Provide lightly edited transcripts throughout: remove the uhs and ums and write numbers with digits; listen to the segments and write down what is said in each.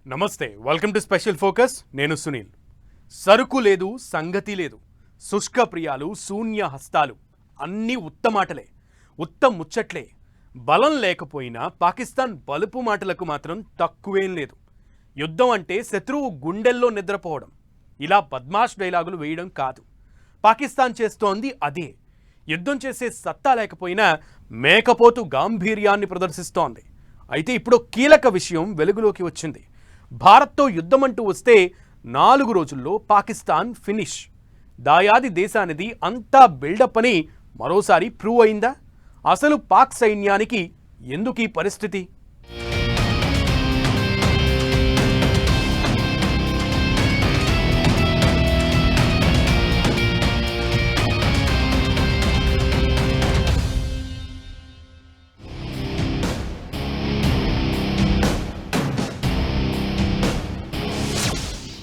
నమస్తే, welcome to special focus. నేను సునీల్. సరుకు లేదు, సంగతి లేదు, శుష్క ప్రియాలు, శూన్య హస్తాలు, అన్నీ ఉత్తమాటలే, ముచ్చట్లే. బలం లేకపోయినా పాకిస్తాన్ బలుపు మాటలకు మాత్రం తక్కువేం లేదు. యుద్ధం అంటే శత్రువు గుండెల్లో నిద్రపోవడం, ఇలా బద్మాష్ డైలాగులు వేయడం కాదు. పాకిస్తాన్ చేస్తోంది అదే. యుద్ధం చేసే సత్తా లేకపోయినా మేకపోతు గాంభీర్యాన్ని ప్రదర్శిస్తోంది. అయితే ఇప్పుడు కీలక విషయం వెలుగులోకి వచ్చింది. భారత్తో యుద్ధం అంటూ వస్తే 4 రోజుల్లో పాకిస్తాన్ ఫినిష్. దాయాది దేశానిది అంతా బిల్డప్ అని మరోసారి ప్రూవ్ అయిందా? అసలు పాక్ సైన్యానికి ఎందుకు ఈ పరిస్థితి?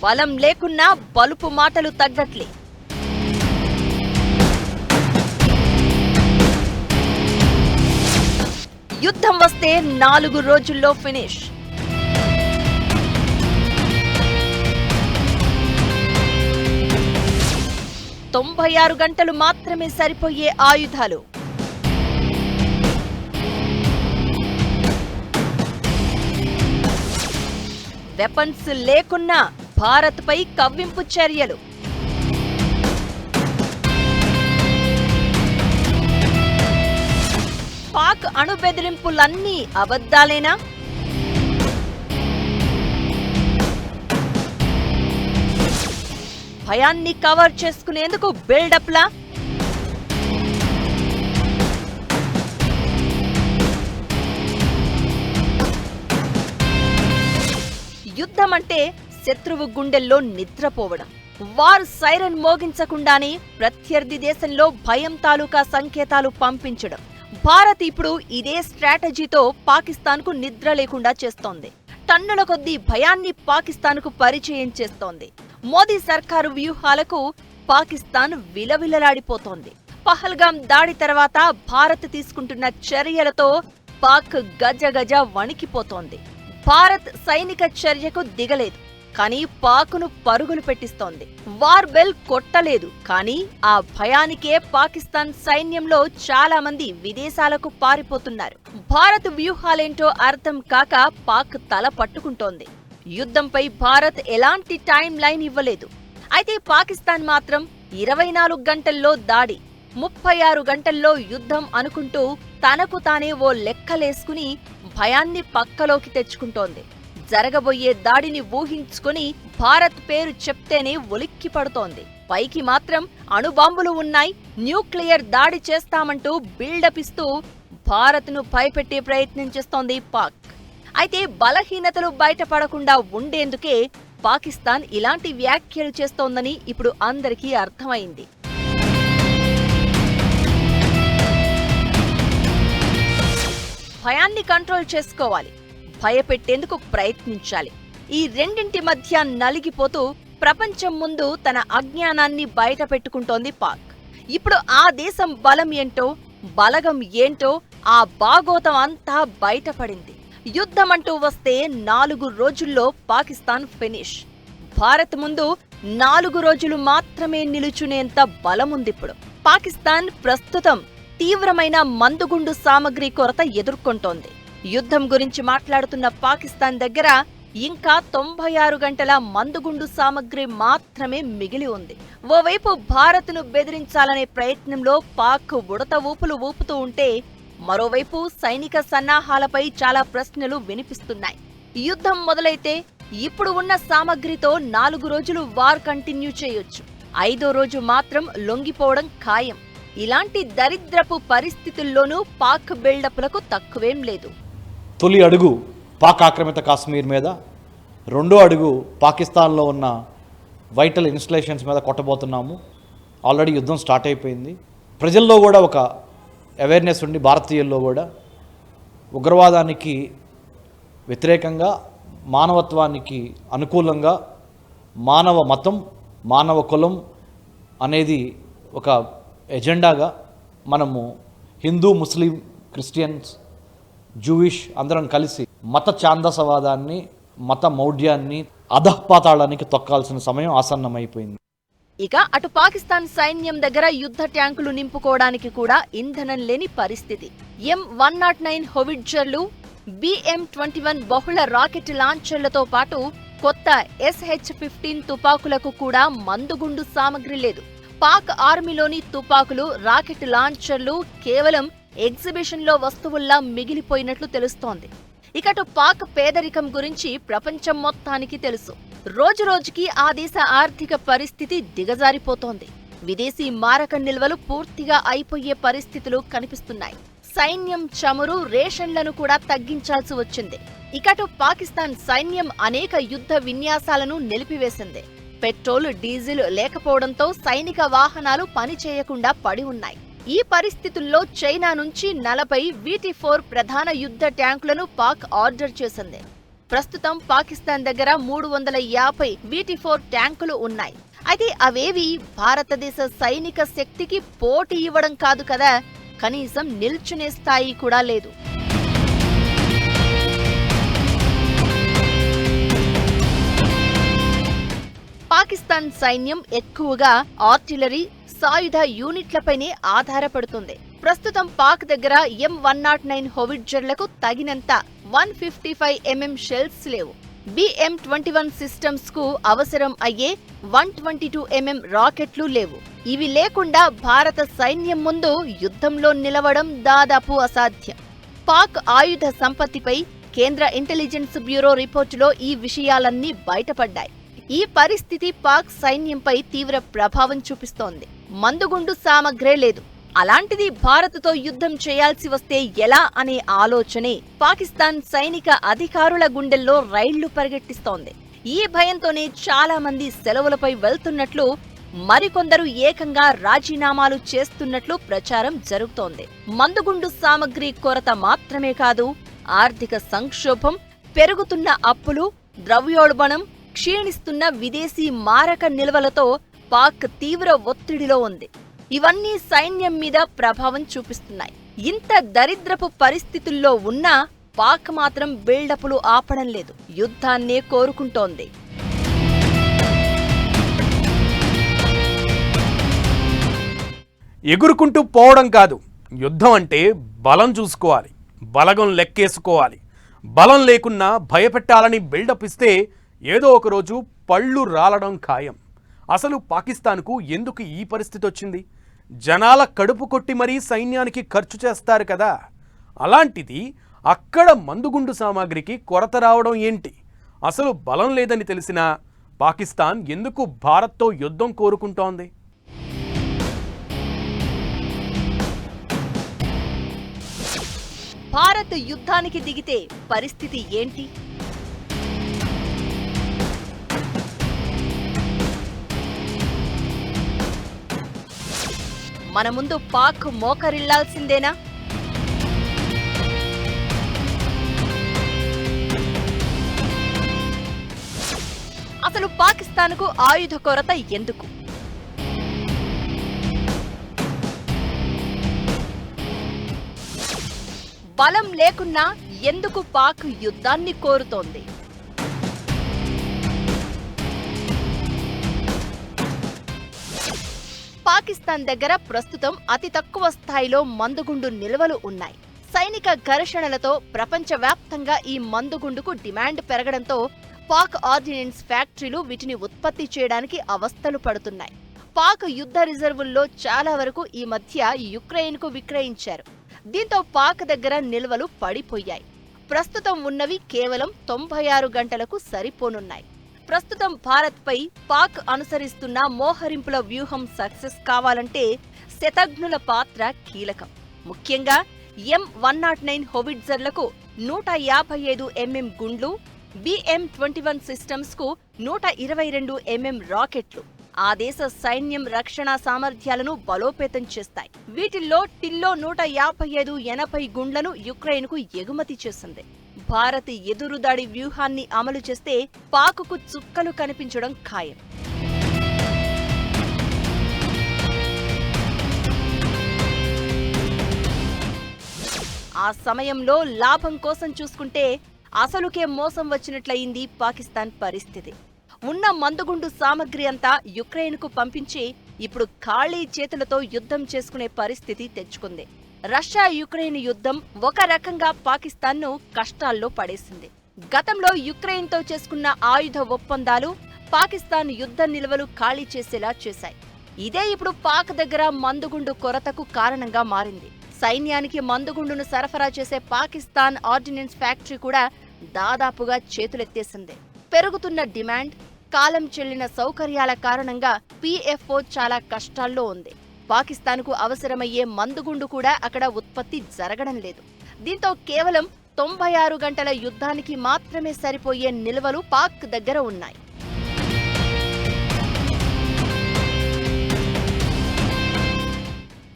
బలం లేకున్నా బలుపు మాటలు తగ్గట్లే. యుద్ధం వస్తే 4 రోజుల్లో ఫినిష్. తొంభై 96 గంటలు మాత్రమే సరిపోయే ఆయుధాలు. వెపన్స్ లేకున్నా భారత్పై కవ్వింపు చర్యలు. పాక్ అణు బెదిరింపులన్నీ అబద్ధాలేనా? భయాన్ని కవర్ చేసుకునేందుకు బిల్డప్లా? యుద్ధం అంటే శత్రువు గుండెల్లో నిద్రపోవడం. వార్ సైరన్ మోగించకుండానే ప్రత్యర్థి దేశంలో భయం తాలూకా సంకేతాలు పంపించడం. భారత్ ఇప్పుడు ఇదే స్ట్రాటజీతో పాకిస్తాన్కు నిద్ర లేకుండా చేస్తోంది. టన్నుల కొద్దీ భయాన్ని పాకిస్తాన్కు పరిచయం చేస్తోంది. మోదీ సర్కారు వ్యూహాలకు పాకిస్తాన్ విలవిలలాడిపోతోంది. పహల్గాం దాడి తర్వాత భారత్ తీసుకుంటున్న చర్యలతో పాక్ గజగజ వణికిపోతోంది. భారత్ సైనిక చర్యకు దిగలేదు, కానీ పాక్ను పరుగులు పెట్టిస్తోంది. వార్ బెల్ కొట్టలేదు, కానీ ఆ భయానికే పాకిస్తాన్ సైన్యంలో చాలా మంది విదేశాలకు పారిపోతున్నారు. భారత్ వ్యూహాలేంటో అర్థం కాక పాక్ తల పట్టుకుంటోంది. యుద్ధంపై భారత్ ఎలాంటి టైం లైన్ ఇవ్వలేదు. అయితే పాకిస్తాన్ మాత్రం 24 గంటల్లో దాడి, 36 గంటల్లో యుద్ధం అనుకుంటూ తనకు తానే ఓ లెక్కలేసుకుని భయాన్ని పక్కలోకి తెచ్చుకుంటోంది. జరగబోయే దాడిని ఊహించుకుని భారత్ పేరు చెప్తేనే ఉలిక్కి పడుతోంది. పైకి మాత్రం అణుబాంబులు ఉన్నాయి, న్యూక్లియర్ దాడి చేస్తామంటూ బిల్డప్ ఇస్తూ భారత్ను భయపెట్టే ప్రయత్నం చేస్తోంది పాక్. అయితే బలహీనతలు బయటపడకుండా ఉండేందుకే పాకిస్తాన్ ఇలాంటి వ్యాఖ్యలు చేస్తోందని ఇప్పుడు అందరికీ అర్థమైంది. భయాన్ని కంట్రోల్ చేసుకోవాలి, భయపెట్టేందుకు ప్రయత్నించాలి. ఈ రెండింటి మధ్య నలిగిపోతూ ప్రపంచం ముందు తన అజ్ఞానాన్ని బయట పెట్టుకుంటోంది పాక్. ఇప్పుడు ఆ దేశం బలం ఏంటో, బలగం ఏంటో, ఆ బాగోతం అంతా బయటపడింది. యుద్ధమంటూ వస్తే 4 రోజుల్లో పాకిస్తాన్ ఫినిష్. భారత్ ముందు 4 రోజులు మాత్రమే నిలుచునేంత బలముందిప్పుడు. పాకిస్తాన్ ప్రస్తుతం తీవ్రమైన మందుగుండు సామగ్రి కొరత ఎదుర్కొంటోంది. యుద్ధం గురించి మాట్లాడుతున్న పాకిస్తాన్ దగ్గర ఇంకా 96 గంటల మందుగుండు సామగ్రి మాత్రమే మిగిలి ఉంది. ఓవైపు భారత్ను బెదిరించాలనే ప్రయత్నంలో పాక్ ఉడత ఊపులు ఊపుతూ ఉంటే, మరోవైపు సైనిక సన్నాహాలపై చాలా ప్రశ్నలు వినిపిస్తున్నాయి. యుద్ధం మొదలైతే ఇప్పుడు ఉన్న సామగ్రితో 4 రోజులు వార్ కంటిన్యూ చేయొచ్చు. 5వ రోజు మాత్రం లొంగిపోవడం ఖాయం. ఇలాంటి దరిద్రపు పరిస్థితుల్లోనూ పాక్ బిల్డప్లకు తక్కువేం లేదు. తొలి అడుగు పాక్ ఆక్రమిత కాశ్మీర్ మీద, రెండో అడుగు పాకిస్తాన్లో ఉన్న వైటల్ ఇన్స్టలేషన్స్ మీద కొట్టబోతున్నాము. ఆల్రెడీ యుద్ధం స్టార్ట్ అయిపోయింది. ప్రజల్లో కూడా ఒక అవేర్నెస్ ఉండి, భారతీయుల్లో కూడా ఉగ్రవాదానికి వ్యతిరేకంగా, మానవత్వానికి అనుకూలంగా, మానవ మతం, మానవ కులం అనేది ఒక ఎజెండాగా మనము హిందూ, ముస్లిం, క్రిస్టియన్స్, జూయిష్ అందరం కలిసి మత ఛాందసవాదాన్ని మత మౌఢ్యాన్ని అధఃపాతాళానికి తొక్కాల్సిన సమయం ఆసన్నమైపోయింది. ఇక అటు పాకిస్తాన్ సైన్యం దగ్గర యుద్ధ ట్యాంకులు నింపుకోవడానికి కూడా ఇంధనం లేని పరిస్థితి. M109 హోవిట్జర్లు, BM-21 బహుళ రాకెట్ లాంచర్లతో పాటు కొత్త SH-15 తుపాకులకు కూడా మందుగుండు సామగ్రి లేదు. పాక్ ఆర్మీలోని తుపాకులు, రాకెట్ లాంచర్లు కేవలం ఎగ్జిబిషన్లో వస్తువుల్లా మిగిలిపోయినట్లు తెలుస్తోంది. ఇకటు పాక్ పేదరికం గురించి ప్రపంచం మొత్తానికి తెలుసు. రోజురోజుకి ఆ దేశ ఆర్థిక పరిస్థితి దిగజారిపోతోంది. విదేశీ మారక నిల్వలు పూర్తిగా అయిపోయే పరిస్థితులు కనిపిస్తున్నాయి. సైన్యం చమురు, రేషన్లను కూడా తగ్గించాల్సి వచ్చింది. ఇకటు పాకిస్తాన్ సైన్యం అనేక యుద్ధ విన్యాసాలను నిలిపివేసింది. పెట్రోల్, డీజిల్ లేకపోవడంతో సైనిక వాహనాలు పనిచేయకుండా పడి ఉన్నాయి. ఈ పరిస్థితుల్లో చైనా నుంచి 40 VT-4 ప్రధాన యుద్ధ ట్యాంకులను పాక్ ఆర్డర్ చేసింది. ప్రస్తుతం పాకిస్తాన్ దగ్గర 350 VT-4 ట్యాంకులు ఉన్నాయి. అయితే అవేవి భారతదేశ సైనిక శక్తికి పోటీ ఇవ్వడం కాదు కదా, కనీసం నిల్చునే స్థాయి కూడా లేదు. పాకిస్తాన్ సైన్యం ఎక్కువగా ఆర్టిలరీ, సాయుధ యూనిట్లపైనే ఆధారపడుతుంది. ప్రస్తుతం పాక్ దగ్గర M109 హోవిట్జర్లకు తగినంత 155mm షెల్స్ లేవు. BM-21 సిస్టమ్స్ కు అవసరం అయ్యే 122mm రాకెట్లు లేవు. ఇవి లేకుండా భారత సైన్యం ముందు యుద్ధంలో నిలవడం దాదాపు అసాధ్యం. పాక్ ఆయుధ సంపత్తిపై కేంద్ర ఇంటెలిజెన్స్ బ్యూరో రిపోర్టులో ఈ విషయాలన్నీ బయటపడ్డాయి. ఈ పరిస్థితి పాక్ సైన్యంపై తీవ్ర ప్రభావం చూపిస్తోంది. మందుగుండు సామగ్రే లేదు. అలాంటిది భారత్తో యుద్ధం చేయాల్సి వస్తే ఎలా అనే ఆలోచనే పాకిస్తాన్ సైనిక అధికారుల గుండెల్లో రైళ్లు పరిగెట్టిస్తోంది. ఈ భయంతోనే చాలా మంది సెలవులపై వెళ్తున్నట్లు, మరికొందరు ఏకంగా రాజీనామాలు చేస్తున్నట్లు ప్రచారం జరుగుతోంది. మందుగుండు సామగ్రి కొరత మాత్రమే కాదు, ఆర్థిక సంక్షోభం, పెరుగుతున్న అప్పులు, ద్రవ్యోల్బణం, క్షీణిస్తున్న విదేశీ మారక నిల్వలతో పాక్ తీవ్ర ఒత్తిడిలో ఉంది. ఇవన్నీ సైన్యం మీద ప్రభావం చూపిస్తున్నాయి. ఇంత దరిద్రపు పరిస్థితుల్లో ఉన్నా పాక్ మాత్రం బిల్డప్లు ఆపడం లేదు, యుద్ధాన్నే కోరుకుంటోంది. ఎగురుకుంటూ పోవడం కాదు, యుద్ధం అంటే బలం చూసుకోవాలి, బలగం లెక్కేసుకోవాలి. బలం లేకున్నా భయపెట్టాలని బిల్డప్ ఇస్తే ఏదో ఒకరోజు పళ్ళు రాలడం ఖాయం. అసలు పాకిస్తాన్కు ఎందుకు ఈ పరిస్థితి వచ్చింది? జనాల కడుపు కొట్టి మరీ సైన్యానికి ఖర్చు చేస్తారు కదా, అలాంటిది అక్కడ మందుగుండు సామాగ్రికి కొరత రావడం ఏంటి? అసలు బలం లేదని తెలిసినా పాకిస్తాన్ ఎందుకు భారత్తో యుద్ధం కోరుకుంటోంది? భారత్ యుద్ధానికి దిగితే పరిస్థితి ఏంటి? మన ముందు పాక్ మోకరిల్లాల్సిందేనా? అసలు పాకిస్తాన్కు ఆయుధ కొరత ఎందుకు? బలం లేకున్నా ఎందుకు పాక్ యుద్ధాన్ని కోరుతోంది? పాకిస్తాన్ దగ్గర ప్రస్తుతం అతి తక్కువ స్థాయిలో మందుగుండు నిల్వలు ఉన్నాయి. సైనిక ఘర్షణలతో ప్రపంచవ్యాప్తంగా ఈ మందుగుండుకు డిమాండ్ పెరగడంతో పాక్ ఆర్డినెన్స్ ఫ్యాక్టరీలు వీటిని ఉత్పత్తి చేయడానికి అవస్థలు పడుతున్నాయి. పాక్ యుద్ధ రిజర్వుల్లో చాలా వరకు ఈ మధ్య యుక్రెయిన్కు విక్రయించారు. దీంతో పాక్ దగ్గర నిల్వలు పడిపోయాయి. ప్రస్తుతం ఉన్నవి కేవలం 96 గంటలకు సరిపోనున్నాయి. ప్రస్తుతం భారత్పై పాక్ అనుసరిస్తున్న మోహరింపుల వ్యూహం సక్సెస్ కావాలంటే శతఘ్నుల పాత్ర కీలకం. ముఖ్యంగా M109 హోవిట్జర్లకు 155mm గుండ్లు, BM-21 సిస్టమ్స్ కు 122mm రాకెట్లు ఆ దేశ సైన్యం రక్షణ సామర్థ్యాలను బలోపేతం చేస్తాయి. వీటిల్లో టిల్లో 155-80 గుండ్లను యుక్రెయిన్కు ఎగుమతి చేసింది. భారత్ ఎదురుదాడి వ్యూహాన్ని అమలు చేస్తే పాక్కు చుక్కలు కనిపించడం ఖాయం. ఆ సమయంలో లాభం కోసం చూసుకుంటే అసలుకే మోసం వచ్చినట్లయింది పాకిస్తాన్ పరిస్థితి. ఉన్న మందుగుండు సామగ్రి అంతా యుక్రెయిన్కు పంపించి ఇప్పుడు ఖాళీ చేతులతో యుద్ధం చేసుకునే పరిస్థితి తెచ్చుకుంది. రష్యా యుక్రెయిన్ యుద్ధం ఒక రకంగా పాకిస్తాన్ను కష్టాల్లో పడేసింది. గతంలో యుక్రెయిన్తో చేసుకున్న ఆయుధ ఒప్పందాలు పాకిస్తాన్ యుద్ధ నిల్వలు ఖాళీ చేసేలా చేశాయి. ఇదే ఇప్పుడు పాక్ దగ్గర మందుగుండు కొరతకు కారణంగా మారింది. సైన్యానికి మందుగుండును సరఫరా చేసే పాకిస్తాన్ ఆర్డినెన్స్ ఫ్యాక్టరీ కూడా దాదాపుగా చేతులెత్తేసింది. పెరుగుతున్న డిమాండ్, కాలం చెల్లిన సౌకర్యాల కారణంగా PFO చాలా కష్టాల్లో ఉంది. పాకిస్తాన్కు అవసరమయ్యే మందుగుండు కూడా అక్కడ ఉత్పత్తి జరగడం లేదు. దీంతో కేవలం 96 గంటల యుద్ధానికి మాత్రమే సరిపోయే నిల్వలు పాక్ దగ్గర ఉన్నాయి.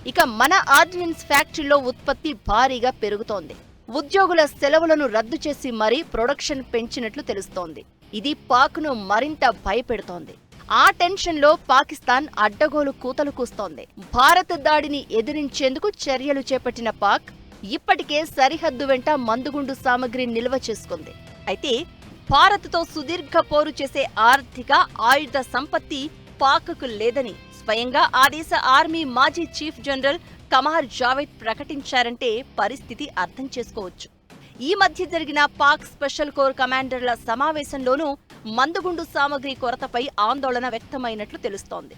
ఇక మన ఆర్డినెన్స్ ఫ్యాక్టరీలో ఉత్పత్తి భారీగా పెరుగుతోంది. ఉద్యోగుల సెలవులను రద్దు చేసి మరీ ప్రొడక్షన్ పెంచినట్లు తెలుస్తోంది. ఇది పాక్ను మరింత భయపెడుతోంది. ఆ టెన్షన్లో పాకిస్తాన్ అడ్డగోలు కూతలు కూస్తోంది. భారత్ దాడిని ఎదిరించేందుకు చర్యలు చేపట్టిన పాక్ ఇప్పటికే సరిహద్దు వెంట మందుగుండు సామగ్రి నిల్వ చేసుకుంది. అయితే భారత్తో సుదీర్ఘ పోరు చేసే ఆర్థిక, ఆయుధ సంపత్తి పాక్కు లేదని స్వయంగా ఆ దేశ ఆర్మీ మాజీ చీఫ్ జనరల్ కమర్ జావేద్ ప్రకటించారంటే పరిస్థితి అర్థం చేసుకోవచ్చు. ఈ మధ్య జరిగిన పాక్ స్పెషల్ కోర్ కమాండర్ల సమావేశంలోనూ మందుగుండు సామగ్రి కొరతపై ఆందోళన వ్యక్తమైనట్లు తెలుస్తోంది.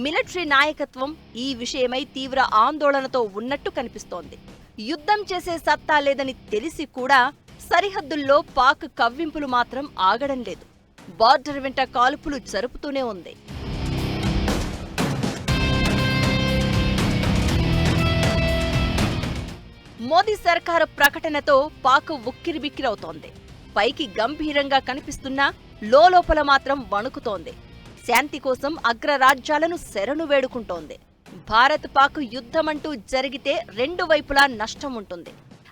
మిలిటరీ నాయకత్వం ఈ విషయమై తీవ్ర ఆందోళనతో ఉన్నట్టు కనిపిస్తోంది. యుద్ధం చేసే సత్తా లేదని తెలిసి కూడా సరిహద్దుల్లో పాక్ కవ్వింపులు మాత్రం ఆగడం లేదు. బార్డర్ వెంట కాల్పులు జరుపుతూనే ఉంది. మోదీ సర్కారు ప్రకటనతో పాక్ ఉక్కిరిబిక్కిరవుతోంది. పైకి గంభీరంగా కనిపిస్తున్నా లోలోపల మాత్రం వణుకుతోంది. శాంతి కోసం అగ్రరాజ్యాలను శరణు వేడుకుంటోంది. భారత్ పాక్ యుద్ధమంటూ జరిగితే రెండు వైపులా నష్టం ఉంటుంది.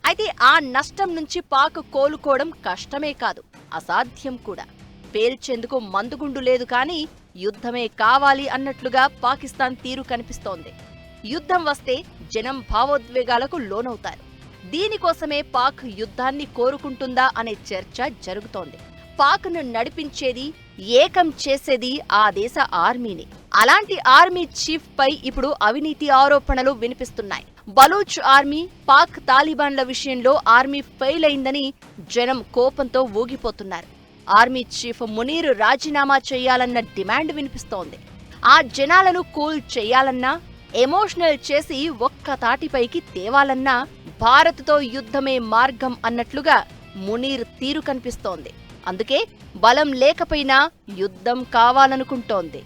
అయితే ఆ నష్టం నుంచి పాక్ కోలుకోవడం కష్టమే కాదు, అసాధ్యం కూడా. పేల్చేందుకు మందుగుండు లేదు కానీ యుద్ధమే కావాలి అన్నట్లుగా పాకిస్తాన్ తీరు కనిపిస్తోంది. యుద్ధం వస్తే జనం భావోద్వేగాలకు లోనవుతారు. దీనికోసమే పాక్ యుద్ధాన్ని కోరుకుంటుందా అనే చర్చ జరుగుతోంది. పాక్ను నడిపించేది, ఏకం చేసేది ఆ దేశ ఆర్మీని. అలాంటి ఆర్మీ చీఫ్ పై ఇప్పుడు అవినీతి ఆరోపణలు వినిపిస్తున్నాయి. బలూచ్ ఆర్మీ, పాక్ తాలిబాన్ల విషయంలో ఆర్మీ ఫెయిల్ అయిందని జనం కోపంతో ఊగిపోతున్నారు. ఆర్మీ చీఫ్ మునీర్ రాజీనామా చేయాలన్న డిమాండ్ వినిపిస్తోంది. ఆ జనాలను కూల్ చేయాలన్నా, ఎమోషనల్ చేసి ఒక్క తాటిపైకి తేవాలన్నా భారత్తో యుద్ధమే మార్గం అన్నట్లుగా మునీర్ తీరు కనిపిస్తోంది. అందుకే బలం లేకపోయినా యుద్ధం కావాలనుకుంటోంది.